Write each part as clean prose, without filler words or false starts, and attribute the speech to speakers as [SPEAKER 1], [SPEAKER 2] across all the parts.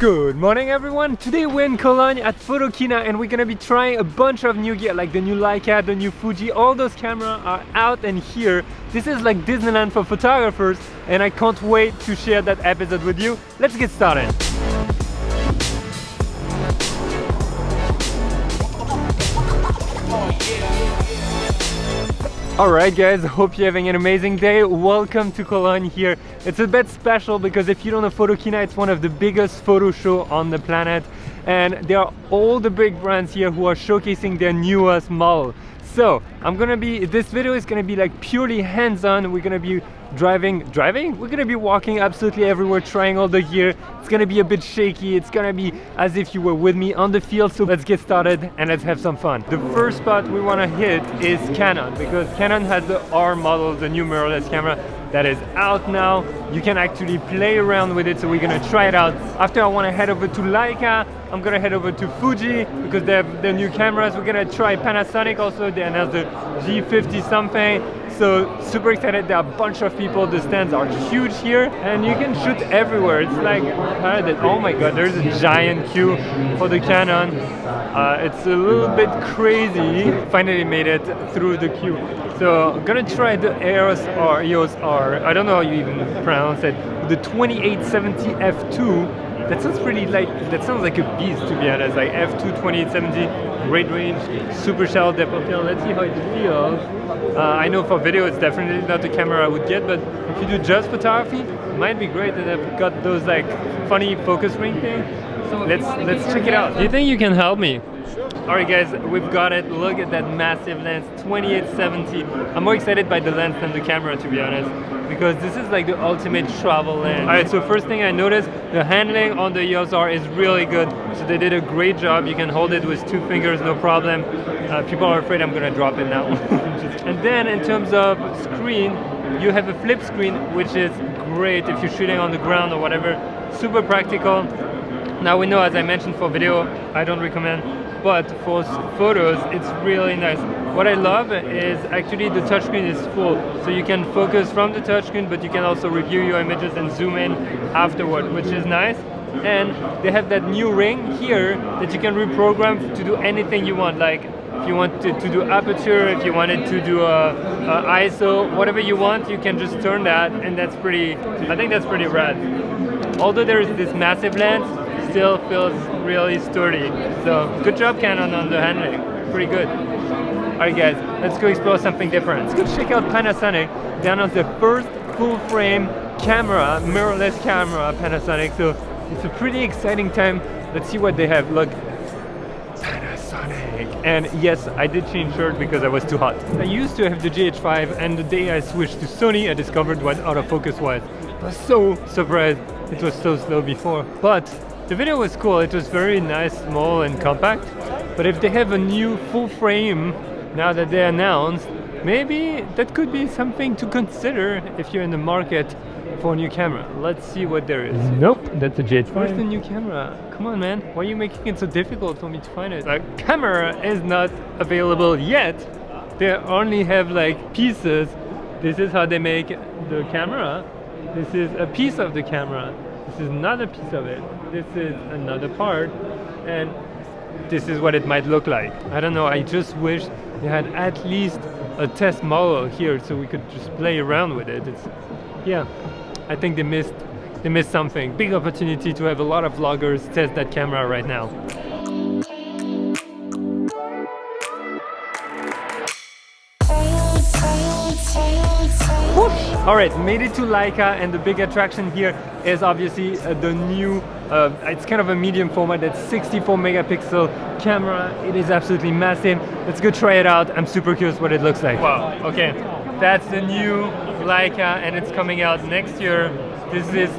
[SPEAKER 1] Good morning everyone! Today we're in Cologne at Photokina and we're gonna be trying a bunch of new gear like the new Leica, the new Fuji. All those cameras are out and here. This is like Disneyland for photographers and I can't wait to share that episode with you. Let's get started! Alright guys, hope you're having an amazing day. Welcome to Cologne here. It's a bit special because if you don't know Photokina, it's one of the biggest photo show on the planet and there are all the big brands here who are showcasing their newest model. So this video is gonna be like purely hands-on. We're gonna be driving? We're gonna be walking absolutely everywhere, trying all the gear. It's gonna be a bit shaky. It's gonna be as if you were with me on the field. So let's get started and let's have some fun. The first spot we wanna hit is Canon because Canon has the R model, the new mirrorless camera that is out now. You can actually play around with it, so we're gonna try it out. After I wanna head over to Leica, I'm gonna head over to Fuji because they have their new cameras. We're gonna try Panasonic also, they announced the G50 something. So super excited, there are a bunch of people, the stands are huge here and you can shoot everywhere. It's like, oh my god, there's a giant queue for the Canon. It's a little bit crazy. Finally made it through the queue. So I'm gonna try the EOS R. I don't know how you even pronounce it. The 2870 f2. That sounds pretty like, that sounds like a beast to be honest. Like f2 2870, great range, super shallow depth of field. Let's see how it feels. I know for video it's definitely not the camera I would get, but if you do just photography, it might be great. And I've got those like funny focus ring thing. So let's check it out. Do you think you can help me? Alright guys, we've got it. Look at that massive lens, 2870. I'm more excited by the lens than the camera to be honest, because this is like the ultimate travel lens. Alright, so first thing I noticed, the handling on the EOS R is really good. So they did a great job. You can hold it with 2 fingers, no problem. People are afraid I'm gonna drop it now. And then in terms of screen, you have a flip screen, which is great if you're shooting on the ground or whatever. Super practical. Now we know, as I mentioned, for video, I don't recommend, but for photos, it's really nice. What I love is actually the touchscreen is full, so you can focus from the touchscreen, but you can also review your images and zoom in afterward, which is nice. And they have that new ring here that you can reprogram to do anything you want, like if you want to do aperture, if you wanted to do ISO, whatever you want, you can just turn that, and that's pretty, I think that's pretty rad. Although there is this massive lens, still feels really sturdy. So good job Canon on the handling, pretty good. Alright guys, let's go explore something different. Let's go check out Panasonic. They announced their first full frame camera, mirrorless camera, Panasonic. So it's a pretty exciting time. Let's see what they have. Look, Panasonic. And yes, I did change shirt because I was too hot. I used to have the GH5 and the day I switched to Sony, I discovered what autofocus was. I was so surprised it was so slow before. But the video was cool. It was very nice, small and compact. But if they have a new full frame now that they announced, maybe that could be something to consider if you're in the market for a new camera. Let's see what there is. Nope, that's a GH5. Where's the new camera? Come on man, why are you making it so difficult for me to find it? The camera is not available yet. They only have like pieces. This is how they make the camera. This is a piece of the camera. This is another piece of it. This is another part. And this is what it might look like. I don't know, I just wish they had at least a test model here so we could just play around with it. Yeah, I think they missed something. Big opportunity to have a lot of vloggers test that camera right now. Alright, made it to Leica, and the big attraction here is obviously the new, it's kind of a medium format, that's 64 megapixel camera. It is absolutely massive. Let's go try it out. I'm super curious what it looks like. Wow, okay. That's the new Leica and it's coming out next year. This is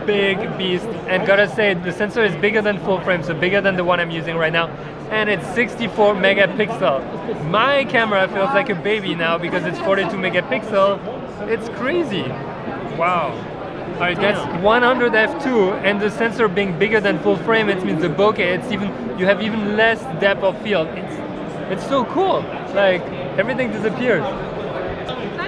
[SPEAKER 1] big beast, and gotta say the sensor is bigger than full frame, so bigger than the one I'm using right now, and it's 64 megapixel. My camera feels like a baby now because it's 42 megapixel. It's crazy. Wow. Alright, that's 100 f2, and the sensor being bigger than full frame, it means the bokeh, you have even less depth of field. It's so cool. Like everything disappears.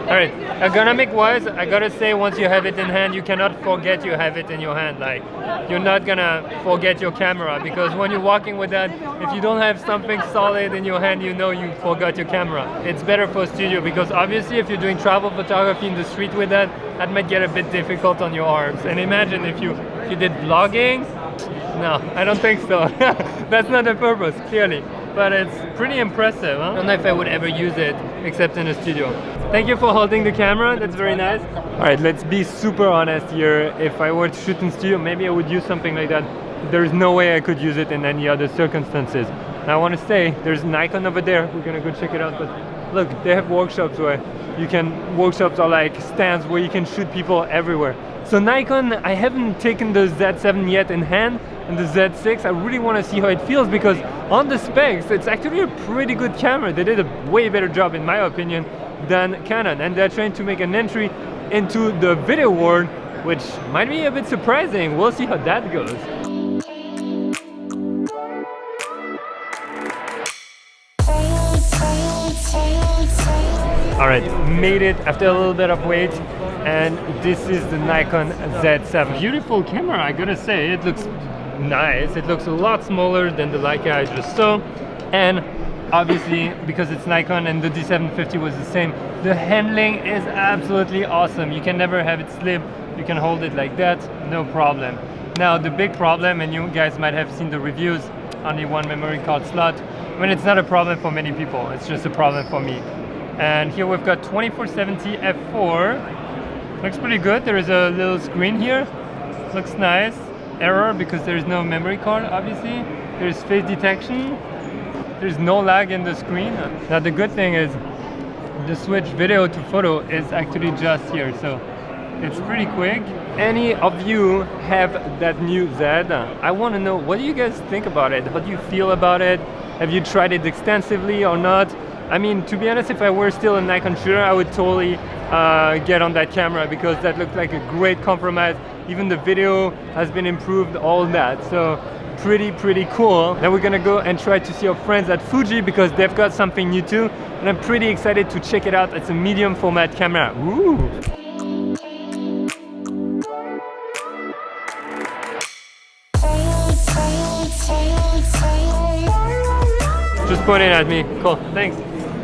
[SPEAKER 1] Alright, ergonomic wise, I gotta say, once you have it in hand, you cannot forget you have it in your hand. Like, you're not gonna forget your camera, because when you're walking with that, if you don't have something solid in your hand, you know you forgot your camera. It's better for studio, because obviously if you're doing travel photography in the street with that, that might get a bit difficult on your arms. And imagine if you did vlogging. No, I don't think so. That's not the purpose, clearly. But it's pretty impressive, huh? I don't know if I would ever use it except in a studio. Thank you for holding the camera, that's very nice. Alright, let's be super honest here. If I were to shoot in studio, maybe I would use something like that. There's no way I could use it in any other circumstances. And I want to say, there's Nikon over there. We're gonna go check it out. But look, they have workshops where workshops are like stands where you can shoot people everywhere. So Nikon, I haven't taken the Z7 yet in hand, and the Z6, I really want to see how it feels, because on the specs, it's actually a pretty good camera. They did a way better job, in my opinion, than Canon, and they're trying to make an entry into the video world, which might be a bit surprising. We'll see how that goes. Alright, made it after a little bit of wait, and this is the Nikon Z7. Beautiful camera, I gotta say. It looks nice. It looks a lot smaller than the Leica I just saw, and obviously because it's Nikon and the D750 was the same, the handling is absolutely awesome. You can never have it slip. You can hold it like that, no problem. Now the big problem, and you guys might have seen the reviews, only one memory card slot. I mean, it's not a problem for many people, it's just a problem for me. And here we've got 2470 f4. Looks pretty good. There is a little screen here. Looks nice. Error because there is no memory card, obviously. There's face detection. There's no lag in the screen. Now the good thing is the switch video to photo is actually just here, so it's pretty quick. Any of you have that new Z? I want to know, what do you guys think about it? How do you feel about it? Have you tried it extensively or not? I mean, to be honest, if I were still a Nikon shooter, I would totally get on that camera, because that looked like a great compromise. Even the video has been improved, all that. So pretty cool. Now we're gonna go and try to see our friends at Fuji, because they've got something new too, and I'm pretty excited to check it out. It's a medium format camera. Ooh. Just pointing at me. Cool, thanks.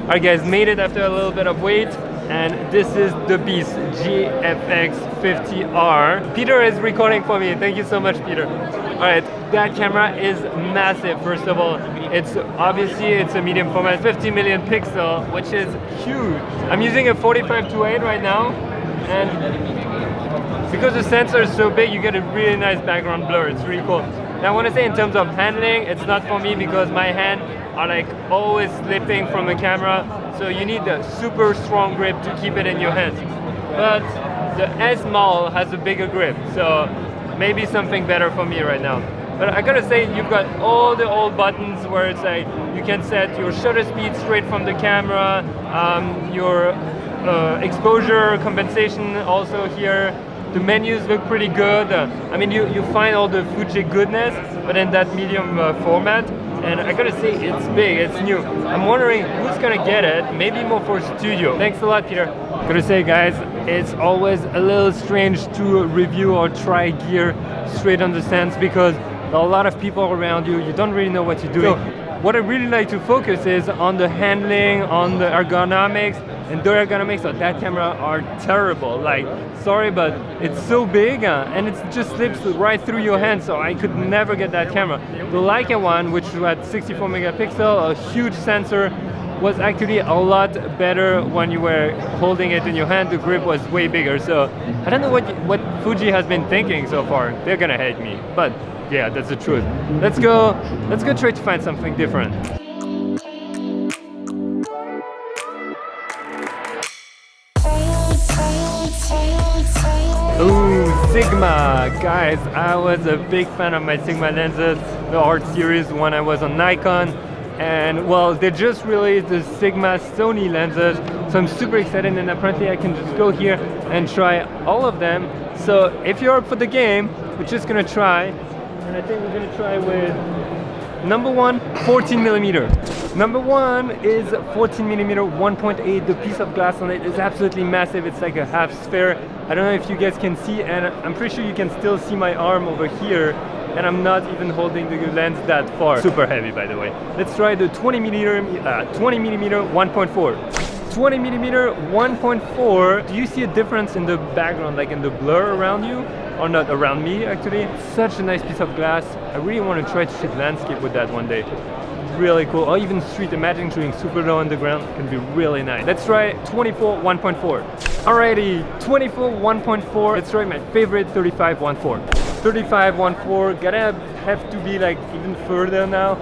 [SPEAKER 1] Alright guys, made it after a little bit of wait, and this is the beast, GFX50R. Pierre is recording for me. Thank you so much, Pierre. Alright, that camera is massive. First of all, it's a medium format, 50 million pixel, which is huge. I'm using a 45-8 right now, and because the sensor is so big, you get a really nice background blur. It's really cool. Now I want to say, in terms of handling, it's not for me, because my hand are like always slipping from the camera, so you need a super strong grip to keep it in your hands. But the S model has a bigger grip, so maybe something better for me right now. But I gotta say, you've got all the old buttons where it's like you can set your shutter speed straight from the camera, your exposure compensation also here. The menus look pretty good. I mean, you find all the Fuji goodness, but in that medium format. And I gotta say, it's big, it's new. I'm wondering who's gonna get it, maybe more for studio. Thanks a lot, Pierre. Gotta say, guys, it's always a little strange to review or try gear straight on the sense, because there are a lot of people around you, you don't really know what you're doing. So, what I really like to focus is on the handling, on the ergonomics, and the ergonomics of that camera are terrible. Like, sorry, but it's so big and it just slips right through your hand, so I could never get that camera. The Leica one, which had 64 megapixel, a huge sensor, was actually a lot better when you were holding it in your hand. The grip was way bigger, so I don't know what Fuji has been thinking so far. They're gonna hate me, but yeah, that's the truth. Let's go try to find something different. Ooh, Sigma! Guys, I was a big fan of my Sigma lenses, the art series when I was on Nikon. And well, they just released the Sigma Sony lenses, so I'm super excited, and apparently I can just go here and try all of them. So if you're up for the game, we're just gonna try, and I think we're gonna try with Number one, 14mm. Number one is 14mm 1.8. The piece of glass on it is absolutely massive. It's like a half sphere. I don't know if you guys can see, and I'm pretty sure you can still see my arm over here, and I'm not even holding the lens that far. Super heavy, by the way. Let's try the 20mm 1.4. 20mm 1.4. Do you see a difference in the background, like in the blur around you? Or not around me, actually? It's such a nice piece of glass. I really want to try to shoot landscape with that one day. Really cool. Or even street. Imagine shooting super low on the ground. It can be really nice. Let's try 24 1.4. Alrighty, 24 1.4. Let's try my favorite 35 1.4. 35 1.4. Gotta have to be like even further now.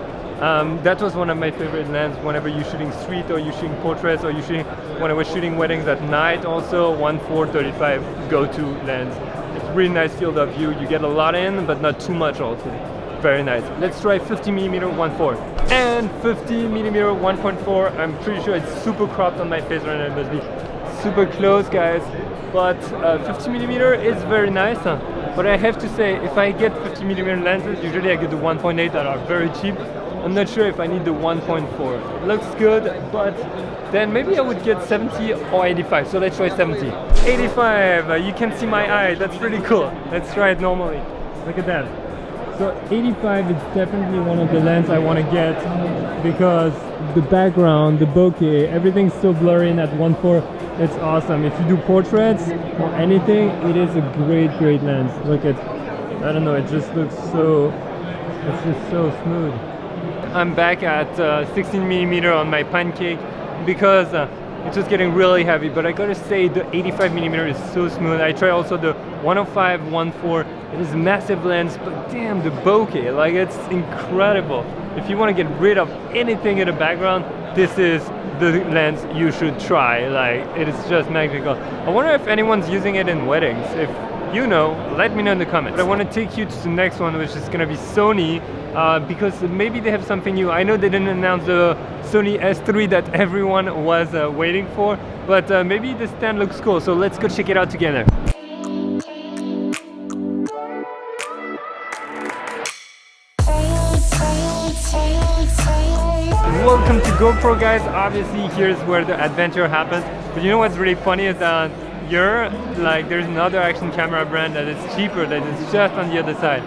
[SPEAKER 1] That was one of my favorite lenses whenever you're shooting street or you're shooting portraits or you're shooting, when I was shooting weddings at night also, 1.4 35 go-to lens. It's really nice field of view. You get a lot in, but not too much also. Very nice. Let's try 50mm 1.4. And 50mm 1.4, I'm pretty sure it's super cropped on my face right now. It must be super close, guys. But 50mm is very nice. But I have to say, if I get 50mm lenses, usually I get the 1.8 that are very cheap. I'm not sure if I need the 1.4. It looks good, but then maybe I would get 70 or 85. So let's try 70. 85, you can see my eye. That's pretty cool. Let's try it normally. Look at that. So 85 is definitely one of the lenses I want to get because the background, the bokeh, everything's so blurry in at 1.4. It's awesome. If you do portraits or anything, it is a great lens. Look at, I don't know, it just looks so, it's just so smooth. I'm back at 16mm on my pancake because it's just getting really heavy, but I gotta say the 85mm is so smooth. I try also the 105 1.4. It is a massive lens, but damn, the bokeh, like it's incredible. If you want to get rid of anything in the background, this is the lens you should try. Like, it is just magical. I wonder if anyone's using it in weddings. If you know, let me know in the comments. But I want to take you to the next one, which is gonna be Sony, because maybe they have something new. I know they didn't announce the Sony S3 that everyone was waiting for, but maybe the stand looks cool, so let's go check it out together. Welcome to GoPro, guys. Obviously here's where the adventure happens, but you know what's really funny is that there's another action camera brand that is cheaper, that is just on the other side.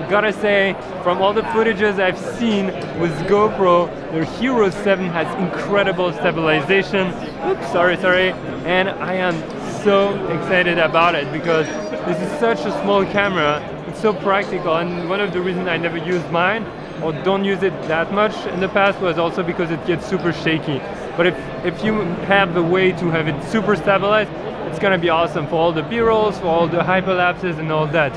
[SPEAKER 1] Gotta say, from all the footages I've seen with GoPro, the Hero 7 has incredible stabilization. Oops, sorry. And I am so excited about it because this is such a small camera. It's so practical, and one of the reasons I never used mine or don't use it that much in the past was also because it gets super shaky. But if you have a way to have it super stabilized, it's gonna be awesome for all the B-rolls, for all the hyperlapses and all that.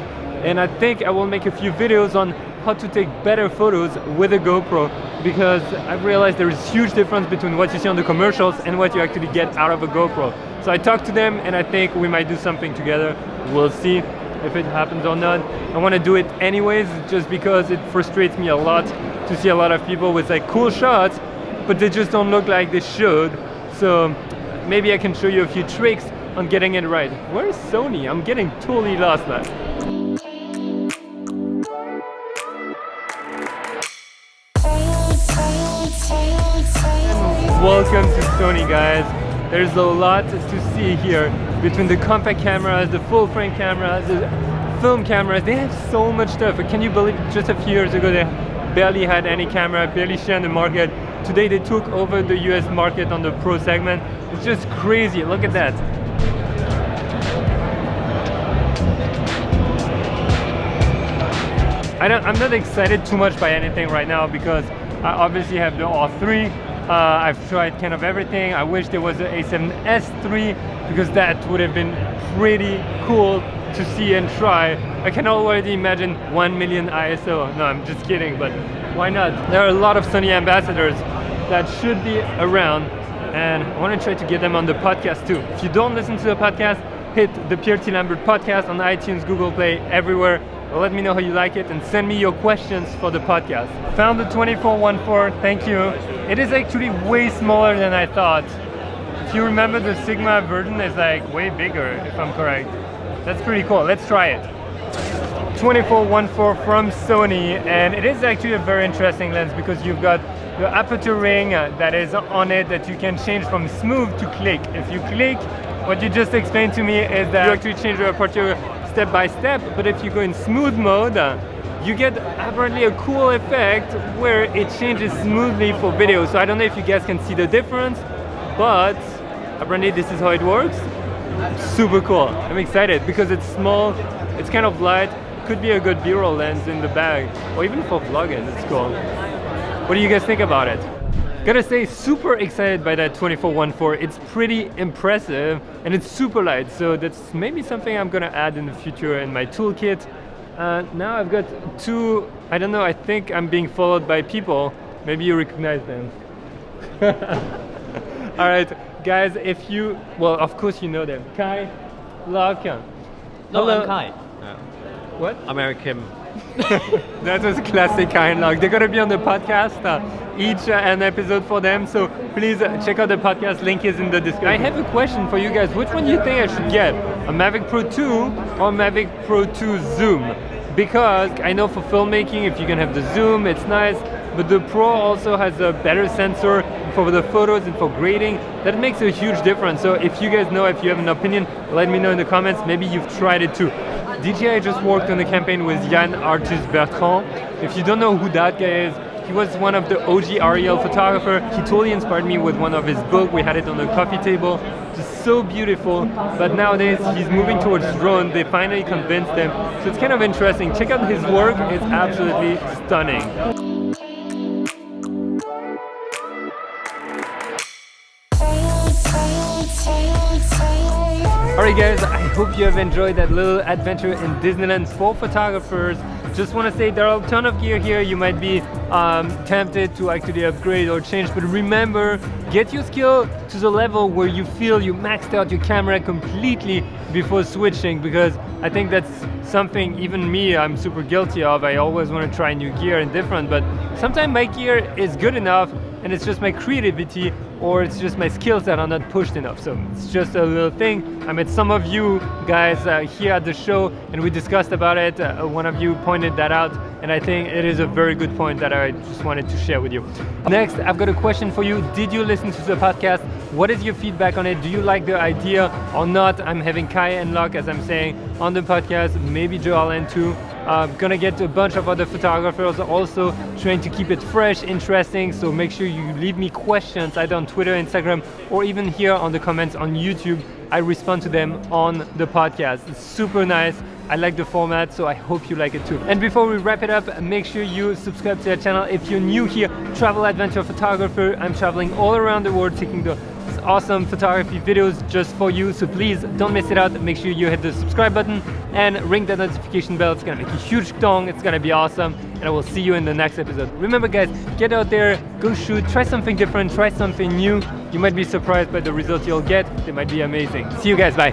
[SPEAKER 1] And I think I will make a few videos on how to take better photos with a GoPro, because I've realized there is a huge difference between what you see on the commercials and what you actually get out of a GoPro. So I talked to them and I think we might do something together. We'll see if it happens or not. I want to do it anyways, just because it frustrates me a lot to see a lot of people with like cool shots, but they just don't look like they should. So maybe I can show you a few tricks on getting it right. Where is Sony? I'm getting totally lost now. Welcome to Sony, guys. There's a lot to see here between the compact cameras, the full frame cameras, the film cameras. They have so much stuff. Can you believe just a few years ago they barely had any camera, barely shared the market. Today they took over the US market on the pro segment. It's just crazy. Look at that. I'm not excited too much by anything right now because I obviously have the R3. I've tried kind of everything. I wish there was an A7S III because that would have been pretty cool to see and try. I can already imagine 1 million ISO. No, I'm just kidding, but why not? There are a lot of Sony ambassadors that should be around, and I want to try to get them on the podcast too. If you don't listen to the podcast, hit the Pierre Lambert podcast on iTunes, Google Play, everywhere. Let me know how you like it and send me your questions for the podcast. Found the 24-14, thank you. It is actually way smaller than I thought. If you remember, the Sigma version is like way bigger, if I'm correct. That's pretty cool. Let's try it. 24-14 from Sony, and it is actually a very interesting lens because you've got the aperture ring that is on it that you can change from smooth to click. If you click, what you just explained to me is that you actually change the aperture step by step, but if you go in smooth mode, you get apparently a cool effect where it changes smoothly for video. So I don't know if you guys can see the difference, but apparently this is how it works. Super cool. I'm excited because it's small, it's kind of light, could be a good B-roll lens in the bag, or even for vlogging, it's cool. What do you guys think about it? Gotta say, super excited by that 24-14. It's pretty impressive and it's super light, so that's maybe something I'm gonna add in the future in my toolkit. Now I've got two, I don't know, I think I'm being followed by people. Maybe you recognize them. All right, guys, if you, well, of course you know them. Kai, Locke.
[SPEAKER 2] No,
[SPEAKER 1] hello.
[SPEAKER 2] I'm Kai.
[SPEAKER 1] What?
[SPEAKER 2] American.
[SPEAKER 1] That was classic Kai and Locke. They're gonna be on the podcast, each an episode for them. So please check out the podcast. Link is in the description. I have a question for you guys. Which one do you think I should get? A Mavic Pro 2 or Mavic Pro 2 Zoom? Because I know for filmmaking, if you can have the zoom, it's nice, but the Pro also has a better sensor for the photos and for grading. That makes a huge difference. So if you guys know, if you have an opinion, let me know in the comments. Maybe you've tried it too. DJI just worked on a campaign with Yann Arthus Bertrand. If you don't know who that guy is, he was one of the OG REL photographer. He totally inspired me with one of his books. We had it on the coffee table. Just so beautiful. But nowadays he's moving towards drone. They finally convinced him. So it's kind of interesting. Check out his work. It's absolutely stunning. Alright guys, I hope you have enjoyed that little adventure in Disneyland for photographers. Just want to say there are a ton of gear here. You might be tempted to actually upgrade or change, but remember, get your skill to the level where you feel you maxed out your camera completely before switching, because I think that's something even me, I'm super guilty of. I always want to try new gear and different, but sometimes my gear is good enough and it's just my creativity or it's just my skills that are not pushed enough. So it's just a little thing. I met some of you guys here at the show and we discussed about it. One of you pointed that out and I think it is a very good point that I just wanted to share with you. Next, I've got a question for you. Did you listen to the podcast? What is your feedback on it? Do you like the idea or not? I'm having Kai and Locke, as I'm saying, on the podcast, maybe Joellen too. Gonna get a bunch of other photographers also, trying to keep it fresh, interesting, so make sure you leave me questions either on Twitter, Instagram, or even here on the comments on YouTube. I respond to them on the podcast. It's super nice. I like the format, so I hope you like it too. And before we wrap it up, make sure you subscribe to the channel. If you're new here, travel adventure photographer, I'm traveling all around the world taking the awesome photography videos just for you, so please don't miss it out. Make sure you hit the subscribe button and ring that notification bell. It's gonna make a huge dong. It's gonna be awesome, and I will see you in the next episode. Remember guys, get out there, go shoot, try something different, try something new. You might be surprised by the results you'll get. They might be amazing. See you guys, bye.